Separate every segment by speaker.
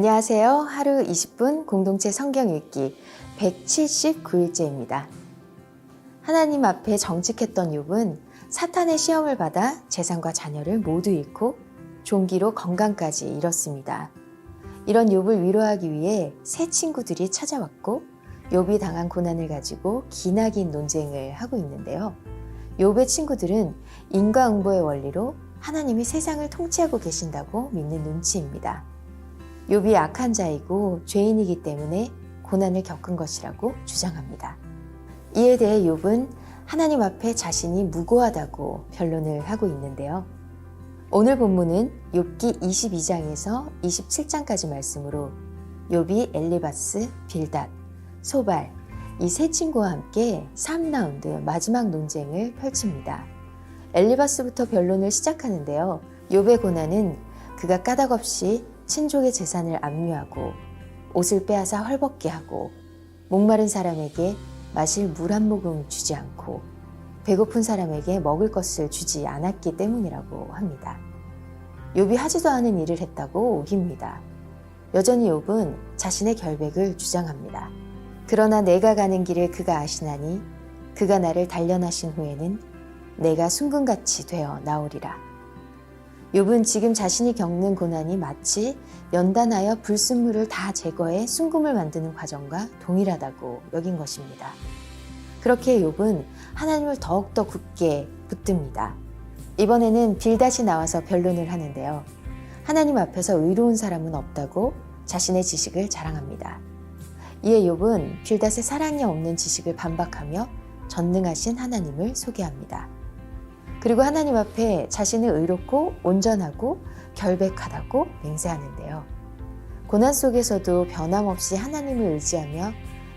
Speaker 1: 안녕하세요. 하루 20분 공동체 성경 읽기 179일째입니다. 하나님 앞에 정직했던 욥은 사탄의 시험을 받아 재산과 자녀를 모두 잃고 종기로 건강까지 잃었습니다. 이런 욥을 위로하기 위해 새 친구들이 찾아왔고 욥이 당한 고난을 가지고 기나긴 논쟁을 하고 있는데요. 욥의 친구들은 인과응보의 원리로 하나님이 세상을 통치하고 계신다고 믿는 눈치입니다. 욥이 악한 자이고 죄인이기 때문에 고난을 겪은 것이라고 주장합니다. 이에 대해 욥은 하나님 앞에 자신이 무고하다고 변론을 하고 있는데요. 오늘 본문은 욥기 22장에서 27장까지 말씀으로 욥이 엘리바스, 빌닷, 소발 이 세 친구와 함께 3라운드 마지막 논쟁을 펼칩니다. 엘리바스부터 변론을 시작하는데요. 욥의 고난은 그가 까닭없이 친족의 재산을 압류하고 옷을 빼앗아 헐벗게 하고 목마른 사람에게 마실 물 한 모금 주지 않고 배고픈 사람에게 먹을 것을 주지 않았기 때문이라고 합니다. 욥이 하지도 않은 일을 했다고 우깁니다. 여전히 욥은 자신의 결백을 주장합니다. 그러나 내가 가는 길을 그가 아시나니 그가 나를 단련하신 후에는 내가 순금같이 되어 나오리라. 욥은 지금 자신이 겪는 고난이 마치 연단하여 불순물을 다 제거해 순금을 만드는 과정과 동일하다고 여긴 것입니다. 그렇게 욥은 하나님을 더욱더 굳게 붙듭니다. 이번에는 빌닷이 나와서 변론을 하는데요. 하나님 앞에서 의로운 사람은 없다고 자신의 지식을 자랑합니다. 이에 욥은 빌닷의 사랑이 없는 지식을 반박하며 전능하신 하나님을 소개합니다. 그리고 하나님 앞에 자신을 의롭고 온전하고 결백하다고 맹세하는데요. 고난 속에서도 변함없이 하나님을 의지하며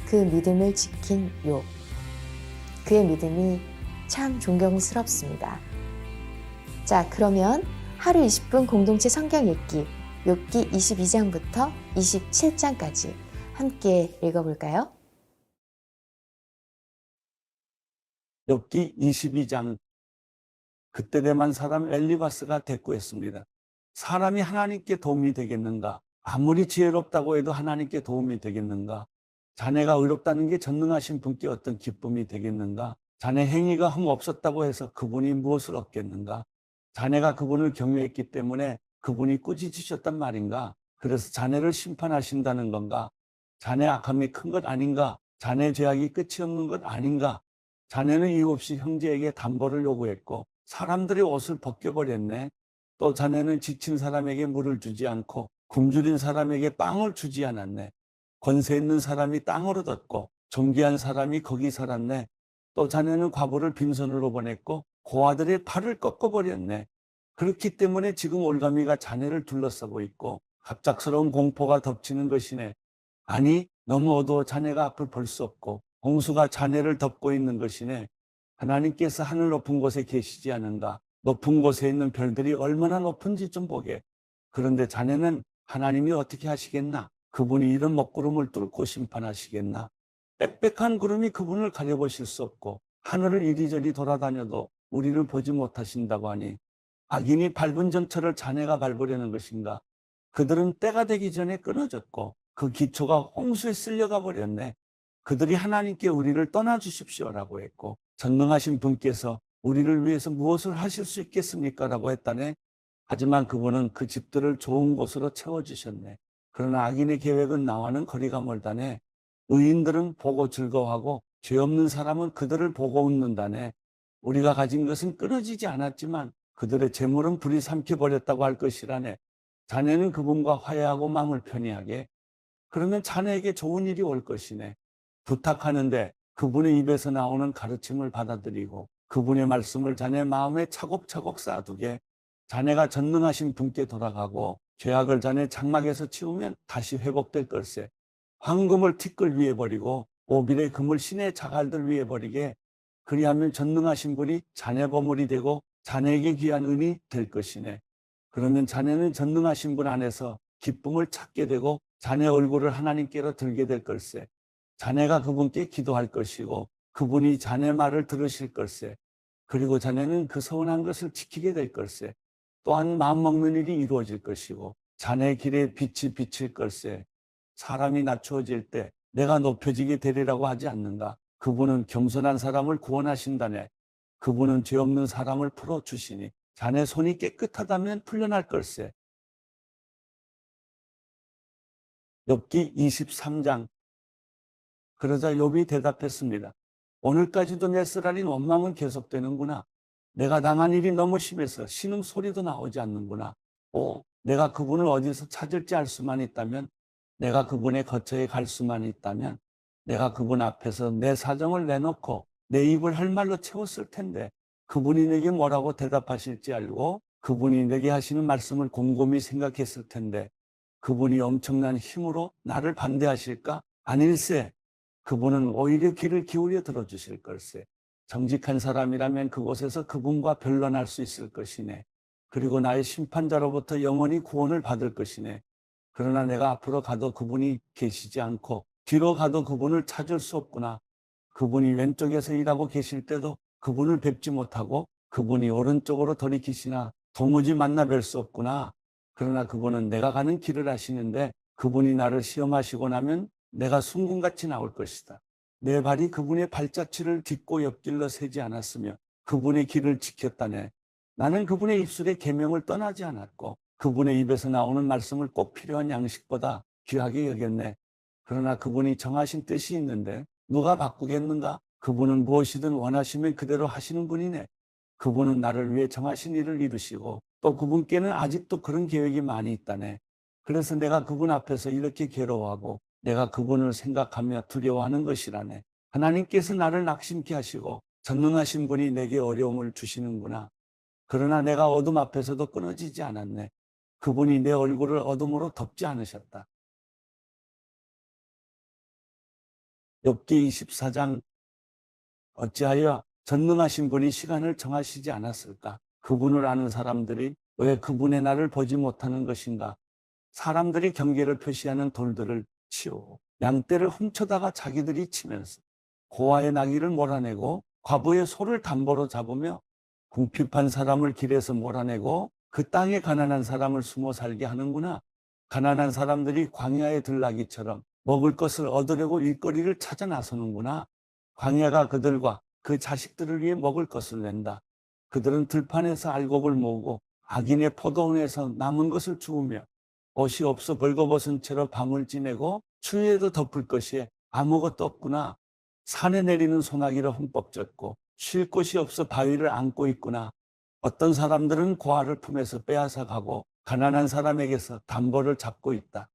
Speaker 1: 그 믿음을 지킨 욥. 그의 믿음이 참 존경스럽습니다. 자, 그러면 하루 20분 공동체 성경 읽기 욥기 22장부터 27장까지 함께 읽어볼까요?
Speaker 2: 욥기 22장. 그때 대만 사람 엘리바스가 대꾸했습니다. 사람이 하나님께 도움이 되겠는가? 아무리 지혜롭다고 해도 하나님께 도움이 되겠는가? 자네가 의롭다는 게 전능하신 분께 어떤 기쁨이 되겠는가? 자네 행위가 흠없었다고 해서 그분이 무엇을 얻겠는가? 자네가 그분을 경외했기 때문에 그분이 꾸짖으셨단 말인가? 그래서 자네를 심판하신다는 건가? 자네 악함이 큰 것 아닌가? 자네 죄악이 끝이 없는 것 아닌가? 자네는 이유 없이 형제에게 담보를 요구했고 사람들이 옷을 벗겨버렸네. 또 자네는 지친 사람에게 물을 주지 않고 굶주린 사람에게 빵을 주지 않았네. 권세 있는 사람이 땅을 얻었고 존귀한 사람이 거기 살았네. 또 자네는 과부를 빈손으로 보냈고 고아들의 팔을 꺾어버렸네. 그렇기 때문에 지금 올가미가 자네를 둘러싸고 있고 갑작스러운 공포가 덮치는 것이네. 아니, 너무 어두워 자네가 앞을 볼 수 없고 홍수가 자네를 덮고 있는 것이네. 하나님께서 하늘 높은 곳에 계시지 않은가? 높은 곳에 있는 별들이 얼마나 높은지 좀 보게. 그런데 자네는 하나님이 어떻게 하시겠나? 그분이 이런 먹구름을 뚫고 심판하시겠나? 빽빽한 구름이 그분을 가려보실 수 없고 하늘을 이리저리 돌아다녀도 우리를 보지 못하신다고 하니 악인이 밟은 전철을 자네가 밟으려는 것인가? 그들은 때가 되기 전에 끊어졌고 그 기초가 홍수에 쓸려가 버렸네. 그들이 하나님께 우리를 떠나주십시오라고 했고 전능하신 분께서 우리를 위해서 무엇을 하실 수 있겠습니까? 라고 했다네. 하지만 그분은 그 집들을 좋은 곳으로 채워주셨네. 그러나 악인의 계획은 나와는 거리가 멀다네. 의인들은 보고 즐거워하고 죄 없는 사람은 그들을 보고 웃는다네. 우리가 가진 것은 끊어지지 않았지만 그들의 재물은 불이 삼켜버렸다고 할 것이라네. 자네는 그분과 화해하고 마음을 편히하게. 그러면 자네에게 좋은 일이 올 것이네. 부탁하는데 그분의 입에서 나오는 가르침을 받아들이고 그분의 말씀을 자네 마음에 차곡차곡 쌓아두게. 자네가 전능하신 분께 돌아가고 죄악을 자네 장막에서 치우면 다시 회복될 걸세. 황금을 티끌 위에 버리고 오빌의 금을 신의 자갈들 위에 버리게. 그리하면 전능하신 분이 자네 보물이 되고 자네에게 귀한 은이 될 것이네. 그러면 자네는 전능하신 분 안에서 기쁨을 찾게 되고 자네 얼굴을 하나님께로 들게 될 걸세. 자네가 그분께 기도할 것이고 그분이 자네 말을 들으실 걸세. 그리고 자네는 그 서운한 것을 지키게 될 걸세. 또한 마음먹는 일이 이루어질 것이고 자네 길에 빛이 비칠 걸세. 사람이 낮추어질 때 내가 높여지게 되리라고 하지 않는가. 그분은 겸손한 사람을 구원하신다네. 그분은 죄 없는 사람을 풀어주시니 자네 손이 깨끗하다면 풀려날 걸세. 욥기 23장. 그러자 욥이 대답했습니다. 오늘까지도 내 쓰라린 원망은 계속되는구나. 내가 당한 일이 너무 심해서 신음소리도 나오지 않는구나. 내가 그분을 어디서 찾을지 알 수만 있다면, 내가 그분의 거처에 갈 수만 있다면, 내가 그분 앞에서 내 사정을 내놓고 내 입을 할 말로 채웠을 텐데, 그분이 내게 뭐라고 대답하실지 알고 그분이 내게 하시는 말씀을 곰곰이 생각했을 텐데, 그분이 엄청난 힘으로 나를 반대하실까? 아닐세. 그분은 오히려 귀를 기울여 들어주실 걸세. 정직한 사람이라면 그곳에서 그분과 변론할 수 있을 것이네. 그리고 나의 심판자로부터 영원히 구원을 받을 것이네. 그러나 내가 앞으로 가도 그분이 계시지 않고 뒤로 가도 그분을 찾을 수 없구나. 그분이 왼쪽에서 일하고 계실 때도 그분을 뵙지 못하고 그분이 오른쪽으로 돌이키시나 도무지 만나 뵐 수 없구나. 그러나 그분은 내가 가는 길을 아시는데 그분이 나를 시험하시고 나면 내가 순금같이 나올 것이다. 내 발이 그분의 발자취를 딛고 옆길로 새지 않았으며 그분의 길을 지켰다네. 나는 그분의 입술의 계명을 떠나지 않았고 그분의 입에서 나오는 말씀을 꼭 필요한 양식보다 귀하게 여겼네. 그러나 그분이 정하신 뜻이 있는데 누가 바꾸겠는가? 그분은 무엇이든 원하시면 그대로 하시는 분이네. 그분은 나를 위해 정하신 일을 이루시고 또 그분께는 아직도 그런 계획이 많이 있다네. 그래서 내가 그분 앞에서 이렇게 괴로워하고 내가 그분을 생각하며 두려워하는 것이라네. 하나님께서 나를 낙심케 하시고 전능하신 분이 내게 어려움을 주시는구나. 그러나 내가 어둠 앞에서도 끊어지지 않았네. 그분이 내 얼굴을 어둠으로 덮지 않으셨다. 욥기 24장. 어찌하여 전능하신 분이 시간을 정하시지 않았을까? 그분을 아는 사람들이 왜 그분의 날을 보지 못하는 것인가? 사람들이 경계를 표시하는 돌들을 치우고 양떼를 훔쳐다가 자기들이 치면서 고아의 나귀를 몰아내고 과부의 소를 담보로 잡으며 궁핍한 사람을 길에서 몰아내고 그 땅에 가난한 사람을 숨어 살게 하는구나. 가난한 사람들이 광야의 들나귀처럼 먹을 것을 얻으려고 일거리를 찾아 나서는구나. 광야가 그들과 그 자식들을 위해 먹을 것을 낸다. 그들은 들판에서 알곡을 모으고 악인의 포도원에서 남은 것을 주우며 옷이 없어 벌거벗은 채로 밤을 지내고 추위에도 덮을 것이 아무것도 없구나. 산에 내리는 소나기를 흠뻑 젖고 쉴 곳이 없어 바위를 안고 있구나. 어떤 사람들은 고아를 품에서 빼앗아 가고 가난한 사람에게서 담보를 잡고 있다.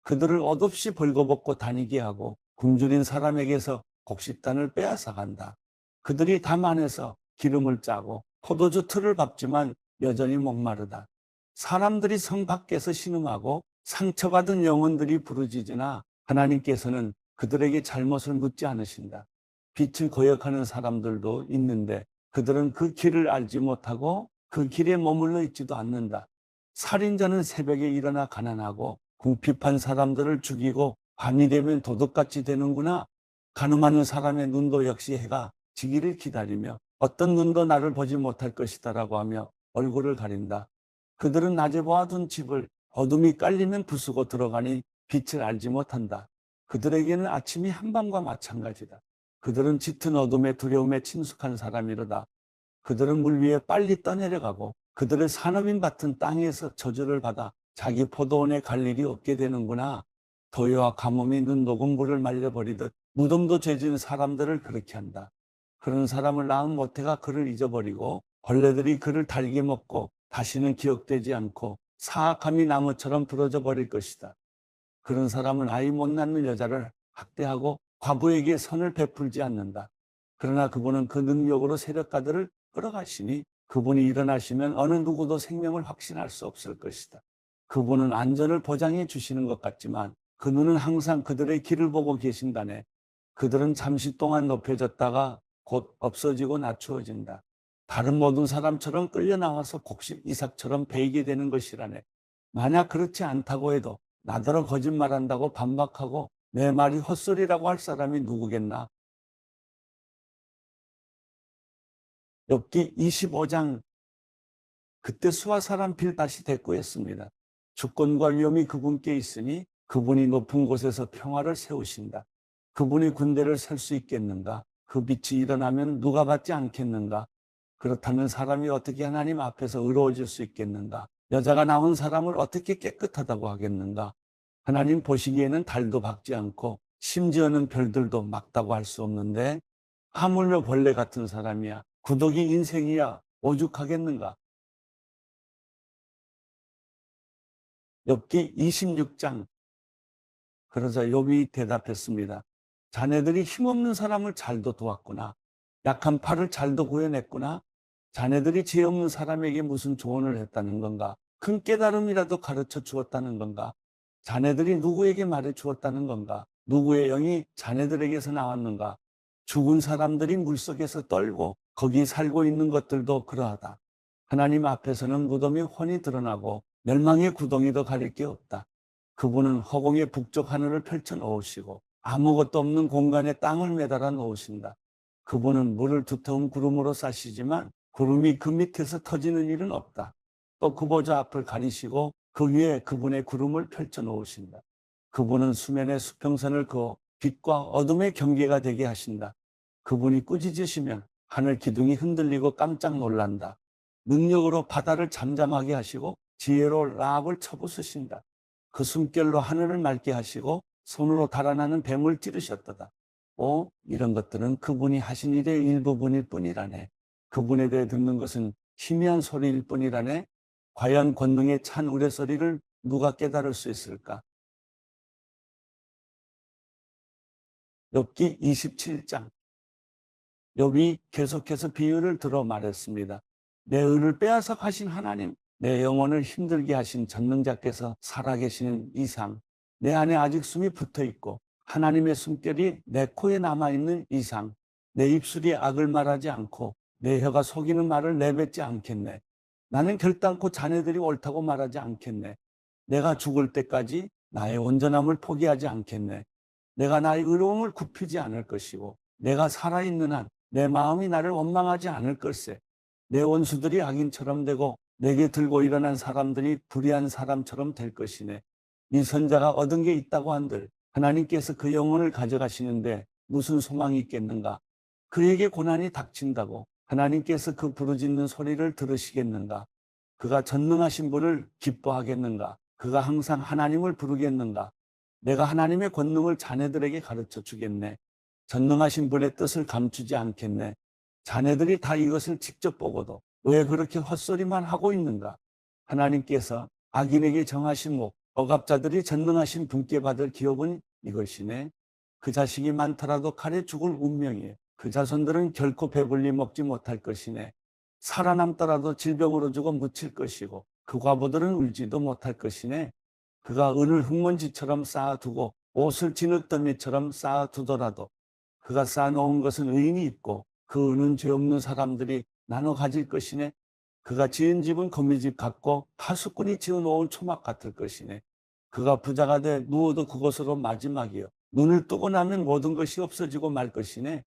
Speaker 2: 그들을 옷없이 벌거벗고 다니게 하고 굶주린 사람에게서 곡식단을 빼앗아 간다. 그들이 담 안에서 기름을 짜고 포도주 틀을 밟지만 여전히 목마르다. 사람들이 성 밖에서 신음하고 상처받은 영혼들이 부르짖으나 하나님께서는 그들에게 잘못을 묻지 않으신다. 빛을 거역하는 사람들도 있는데 그들은 그 길을 알지 못하고 그 길에 머물러 있지도 않는다. 살인자는 새벽에 일어나 가난하고 궁핍한 사람들을 죽이고 밤이 되면 도둑같이 되는구나. 가늠하는 사람의 눈도 역시 해가 지기를 기다리며 어떤 눈도 나를 보지 못할 것이다라고 하며 얼굴을 가린다. 그들은 낮에 보아둔 집을 어둠이 깔리면 부수고 들어가니 빛을 알지 못한다. 그들에게는 아침이 한밤과 마찬가지다. 그들은 짙은 어둠의 두려움에 친숙한 사람이로다. 그들은 물 위에 빨리 떠내려가고 그들의 산업인 같은 땅에서 저주를 받아 자기 포도원에 갈 일이 없게 되는구나. 도요와 가뭄이 눈 녹은 물을 말려버리듯 무덤도 죄진 사람들을 그렇게 한다. 그런 사람을 낳은 모태가 그를 잊어버리고 벌레들이 그를 달게 먹고 다시는 기억되지 않고 사악함이 나무처럼 부러져 버릴 것이다. 그런 사람은 아이 못 낳는 여자를 학대하고 과부에게 선을 베풀지 않는다. 그러나 그분은 그 능력으로 세력가들을 끌어가시니 그분이 일어나시면 어느 누구도 생명을 확신할 수 없을 것이다. 그분은 안전을 보장해 주시는 것 같지만 그 눈은 항상 그들의 길을 보고 계신다네. 그들은 잠시 동안 높여졌다가 곧 없어지고 낮추어진다. 다른 모든 사람처럼 끌려 나와서 곡식 이삭처럼 베이게 되는 것이라네. 만약 그렇지 않다고 해도 나더러 거짓말한다고 반박하고 내 말이 헛소리라고 할 사람이 누구겠나. 욥기 25장. 그때 수아 사람 빌닷이 대꾸했습니다. 주권과 위엄이 그분께 있으니 그분이 높은 곳에서 평화를 세우신다. 그분이 군대를 셀 수 있겠는가? 그 빛이 일어나면 누가 받지 않겠는가? 그렇다면 사람이 어떻게 하나님 앞에서 의로워질 수 있겠는가? 여자가 낳은 사람을 어떻게 깨끗하다고 하겠는가? 하나님 보시기에는 달도 박지 않고 심지어는 별들도 막다고 할 수 없는데 하물며 벌레 같은 사람이야. 구덕이 인생이야. 오죽하겠는가? 욥기 26장. 그러자 욥이 대답했습니다. 자네들이 힘없는 사람을 잘도 도왔구나. 약한 팔을 잘도 구해냈구나. 자네들이 죄 없는 사람에게 무슨 조언을 했다는 건가? 큰 깨달음이라도 가르쳐 주었다는 건가? 자네들이 누구에게 말해 주었다는 건가? 누구의 영이 자네들에게서 나왔는가? 죽은 사람들이 물속에서 떨고 거기 살고 있는 것들도 그러하다. 하나님 앞에서는 무덤이 훤히 드러나고 멸망의 구덩이도 가릴 게 없다. 그분은 허공의 북쪽 하늘을 펼쳐 놓으시고 아무것도 없는 공간에 땅을 매달아 놓으신다. 그분은 물을 두터운 구름으로 싸시지만 구름이 그 밑에서 터지는 일은 없다. 또 그 보좌 앞을 가리시고 그 위에 그분의 구름을 펼쳐 놓으신다. 그분은 수면의 수평선을 그어 빛과 어둠의 경계가 되게 하신다. 그분이 꾸짖으시면 하늘 기둥이 흔들리고 깜짝 놀란다. 능력으로 바다를 잠잠하게 하시고 지혜로 라합을 쳐부수신다. 그 숨결로 하늘을 맑게 하시고 손으로 달아나는 뱀을 찌르셨도다. 이런 것들은 그분이 하신 일의 일부분일 뿐이라네. 그분에 대해 듣는 것은 희미한 소리일 뿐이라네. 과연 권능의 찬 우레소리를 누가 깨달을 수 있을까? 욥기 27장. 욥이 계속해서 비유를 들어 말했습니다. 내 의를 빼앗아 가신 하나님, 내 영혼을 힘들게 하신 전능자께서 살아계시는 이상, 내 안에 아직 숨이 붙어 있고 하나님의 숨결이 내 코에 남아있는 이상, 내 입술이 악을 말하지 않고 내 혀가 속이는 말을 내뱉지 않겠네. 나는 결단코 자네들이 옳다고 말하지 않겠네. 내가 죽을 때까지 나의 온전함을 포기하지 않겠네. 내가 나의 의로움을 굽히지 않을 것이고 내가 살아있는 한 내 마음이 나를 원망하지 않을 걸세. 내 원수들이 악인처럼 되고 내게 들고 일어난 사람들이 불의한 사람처럼 될 것이네. 이 선자가 얻은 게 있다고 한들 하나님께서 그 영혼을 가져가시는데 무슨 소망이 있겠는가? 그에게 고난이 닥친다고 하나님께서 그 부르짖는 소리를 들으시겠는가? 그가 전능하신 분을 기뻐하겠는가? 그가 항상 하나님을 부르겠는가? 내가 하나님의 권능을 자네들에게 가르쳐 주겠네. 전능하신 분의 뜻을 감추지 않겠네. 자네들이 다 이것을 직접 보고도 왜 그렇게 헛소리만 하고 있는가? 하나님께서 악인에게 정하신 목, 억압자들이 전능하신 분께 받을 기업은 이것이네. 그 자식이 많더라도 칼에 죽을 운명이에요. 그 자손들은 결코 배불리 먹지 못할 것이네. 살아남더라도 질병으로 죽어 묻힐 것이고 그 과부들은 울지도 못할 것이네. 그가 은을 흙먼지처럼 쌓아두고 옷을 진흙더미처럼 쌓아두더라도 그가 쌓아놓은 것은 의인이 있고 그 은은 죄 없는 사람들이 나눠 가질 것이네. 그가 지은 집은 거미집 같고 하수꾼이 지어놓은 초막 같을 것이네. 그가 부자가 돼 누워도 그것으로 마지막이요. 눈을 뜨고 나면 모든 것이 없어지고 말 것이네.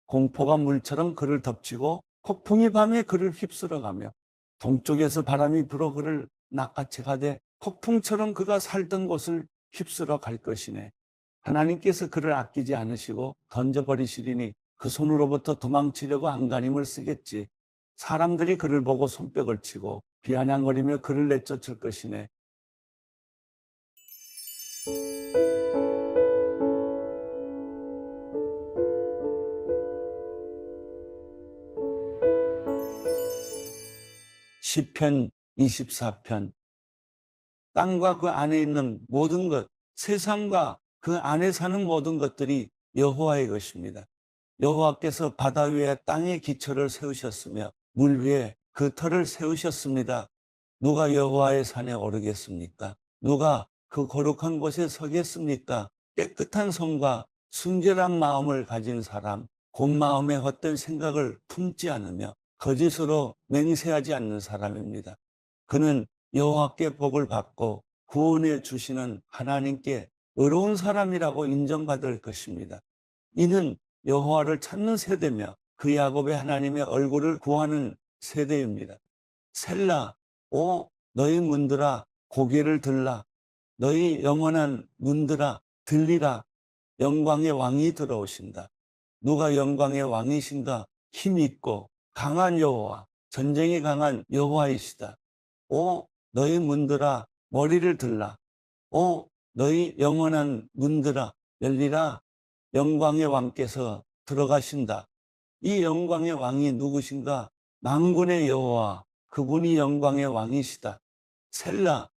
Speaker 2: 공포가 물처럼 그를 덮치고 폭풍이 밤에 그를 휩쓸어가며 동쪽에서 바람이 불어 그를 낚아채 가되 폭풍처럼 그가 살던 곳을 휩쓸어 갈 것이네. 하나님께서 그를 아끼지 않으시고 던져버리시리니 그 손으로부터 도망치려고 안간힘을 쓰겠지. 사람들이 그를 보고 손뼉을 치고 비아냥거리며 그를 내쫓을 것이네. 시편 24편. 땅과 그 안에 있는 모든 것, 세상과 그 안에 사는 모든 것들이 여호와의 것입니다. 여호와께서 바다 위에 땅의 기초를 세우셨으며 물 위에 그 터를 세우셨습니다. 누가 여호와의 산에 오르겠습니까? 누가 그 거룩한 곳에 서겠습니까? 깨끗한 손과 순결한 마음을 가진 사람, 곧 마음에 헛된 생각을 품지 않으며 거짓으로 맹세하지 않는 사람입니다. 그는 여호와께 복을 받고 구원해 주시는 하나님께 의로운 사람이라고 인정받을 것입니다. 이는 여호와를 찾는 세대며 그 야곱의 하나님의 얼굴을 구하는 세대입니다. 셀라, 오 너희 문들아 고개를 들라. 너희 영원한 문들아 들리라. 영광의 왕이 들어오신다. 누가 영광의 왕이신가? 힘 있고 강한 여호와, 전쟁이 강한 여호와이시다. 오 너희 문들아 머리를 들라. 오 너희 영원한 문들아 열리라. 영광의 왕께서 들어가신다. 이 영광의 왕이 누구신가? 만군의 여호와, 그분이 영광의 왕이시다. 셀라,